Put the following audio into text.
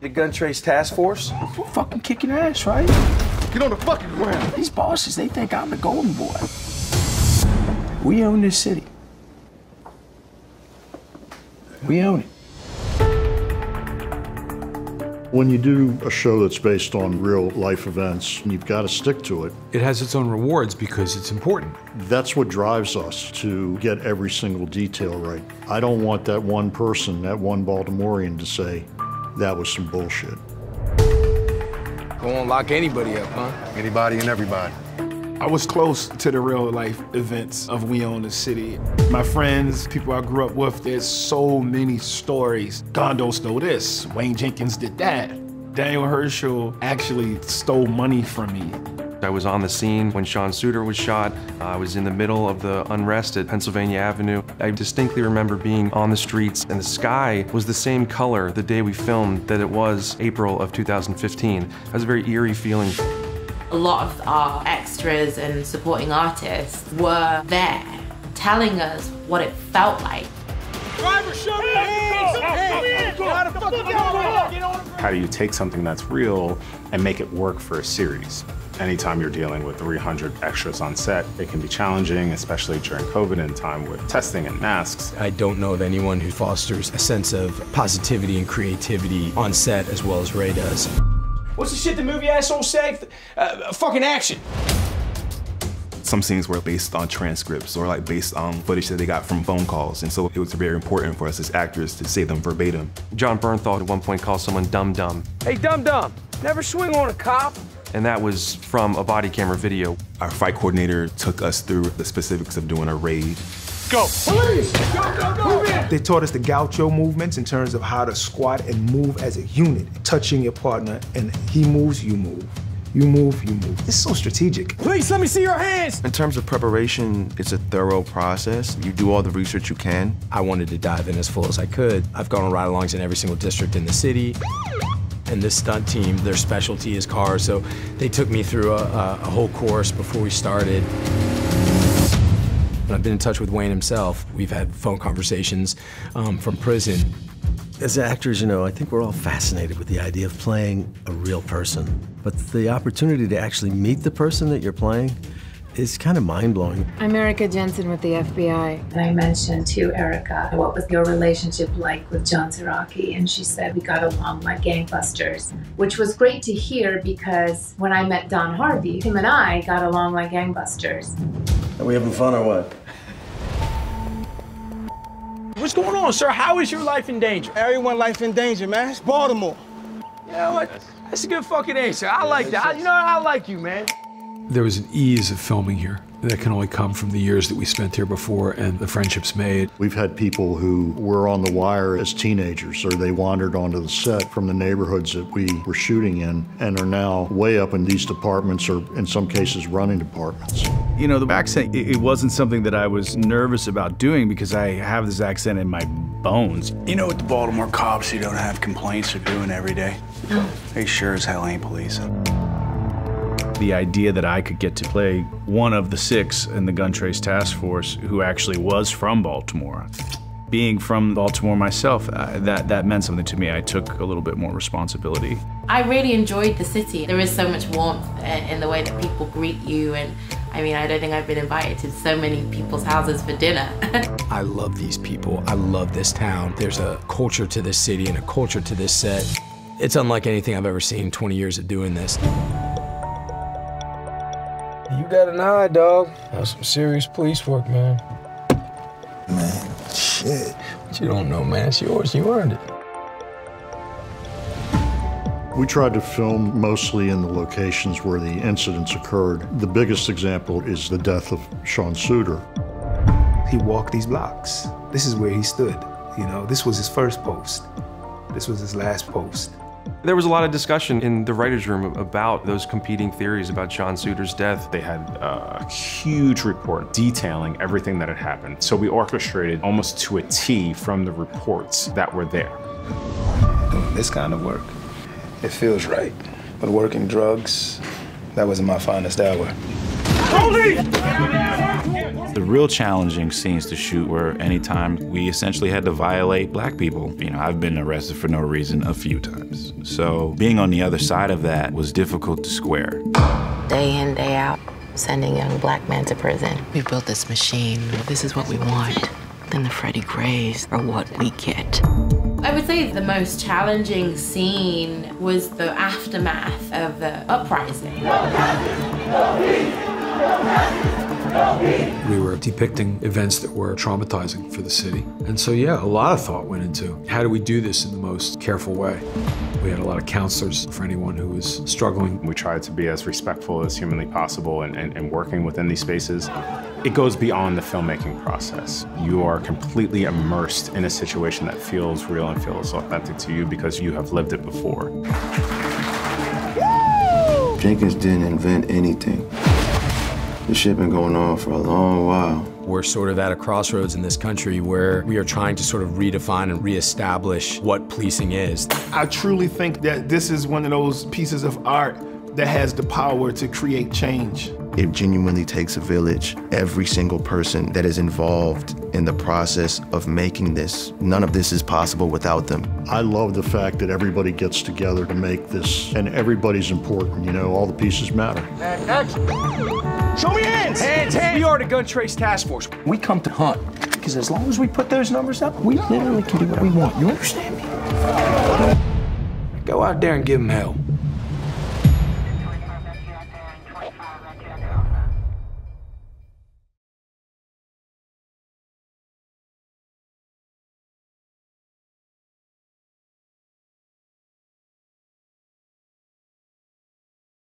The gun trace task force? We're fucking kicking ass, right? Get on the fucking ground. These bosses, they think I'm the golden boy. We own this city. We own it. When you do a show that's based on real life events, you've got to stick to it. It has its own rewards because it's important. That's what drives us to get every single detail right. I don't want that one person, that one Baltimorean to say, that was some bullshit. Gonna lock anybody up, huh? Anybody and everybody. I was close to the real life events of We Own the City. My friends, people I grew up with, there's so many stories. Gondo stole this, Wayne Jenkins did that. Daniel Herschel actually stole money from me. I was on the scene when Sean Suiter was shot. I was in the middle of the unrest at Pennsylvania Avenue. I distinctly remember being on the streets and the sky was the same color the day we filmed that it was April of 2015. It was a very eerie feeling. A lot of our extras and supporting artists were there telling us what it felt like. Driver, show me your hands! How do you take something that's real and make it work for a series? Anytime you're dealing with 300 extras on set, it can be challenging, especially during COVID and time with testing and masks. I don't know of anyone who fosters a sense of positivity and creativity on set as well as Ray does. What's the shit the movie assholes say? Fucking action. Some scenes were based on transcripts or like based on footage that they got from phone calls. And so it was very important for us as actors to say them verbatim. John Bernthal at one point called someone dum-dum. Hey, dum-dum, never swing on a cop. And that was from a body camera video. Our fight coordinator took us through the specifics of doing a raid. Go! Police! Go, go, go! They taught us the gaucho movements in terms of how to squat and move as a unit, touching your partner, and he moves, you move. You move, you move. It's so strategic. Please, let me see your hands! In terms of preparation, it's a thorough process. You do all the research you can. I wanted to dive in as full as I could. I've gone on ride-alongs in every single district in the city. And this stunt team, their specialty is cars, so they took me through a whole course before we started. I've been in touch with Wayne himself. We've had phone conversations from prison. As actors, you know, I think we're all fascinated with the idea of playing a real person. But the opportunity to actually meet the person that you're playing is kind of mind-blowing. I'm Erica Jensen with the FBI. And I mentioned to Erica, what was your relationship like with John Zaraki? And she said we got along like gangbusters, which was great to hear because when I met Don Harvey, him and I got along like gangbusters. Are we having fun or what? What's going on, sir? How is your life in danger? Everyone life in danger, man. It's Baltimore. You know what? That's a good fucking answer. I like that. You know, I like you, man. There was an ease of filming here that can only come from the years that we spent here before and the friendships made. We've had people who were on the wire as teenagers, or they wandered onto the set from the neighborhoods that we were shooting in and are now way up in these departments, or in some cases running departments. You know, the accent, it wasn't something that I was nervous about doing because I have this accent in my bones. You know what the Baltimore cops who don't have complaints are doing every day? No. They sure as hell ain't policing. The idea that I could get to play one of the 6 in the gun trace task force who actually was from Baltimore. Being from Baltimore myself, that meant something to me. I took a little bit more responsibility. I really enjoyed the city. There is so much warmth in the way that people greet you, and I mean, I don't think I've been invited to so many people's houses for dinner. I love these people. I love this town. There's a culture to this city and a culture to this set. It's unlike anything I've ever seen in 20 years of doing this. You got an eye, dog. That's some serious police work, man. Man, shit. But you don't know, man. It's yours. You earned it. We tried to film mostly in the locations where the incidents occurred. The biggest example is the death of Sean Suiter. He walked these blocks. This is where he stood. You know, this was his first post. This was his last post. There was a lot of discussion in the writer's room about those competing theories about Sean Suiter's death. They had a huge report detailing everything that had happened. So we orchestrated almost to a T from the reports that were there. Doing this kind of work, it feels right. But working drugs, that wasn't my finest hour. Police! The real challenging scenes to shoot were anytime we essentially had to violate black people. You know, I've been arrested for no reason a few times. So being on the other side of that was difficult to square. Day in, day out, sending young black men to prison. We've built this machine. This is what we want. Then the Freddie Grays are what we get. I would say the most challenging scene was the aftermath of the uprising. We were depicting events that were traumatizing for the city. And so, yeah, a lot of thought went into how do we do this in the most careful way. We had a lot of counselors for anyone who was struggling. We tried to be as respectful as humanly possible and working within these spaces. It goes beyond the filmmaking process. You are completely immersed in a situation that feels real and feels authentic to you because you have lived it before. Jenkins didn't invent anything. This shit been going on for a long while. We're sort of at a crossroads in this country where we are trying to sort of redefine and reestablish what policing is. I truly think that this is one of those pieces of art that has the power to create change. It genuinely takes a village. Every single person that is involved in the process of making this. None of this is possible without them. I love the fact that everybody gets together to make this, and everybody's important, you know, all the pieces matter. Show me hands! Hands, hands! We are the Gun Trace Task Force. We come to hunt, because as long as we put those numbers up, we literally can do what we want. You understand me? Go out there and give them hell.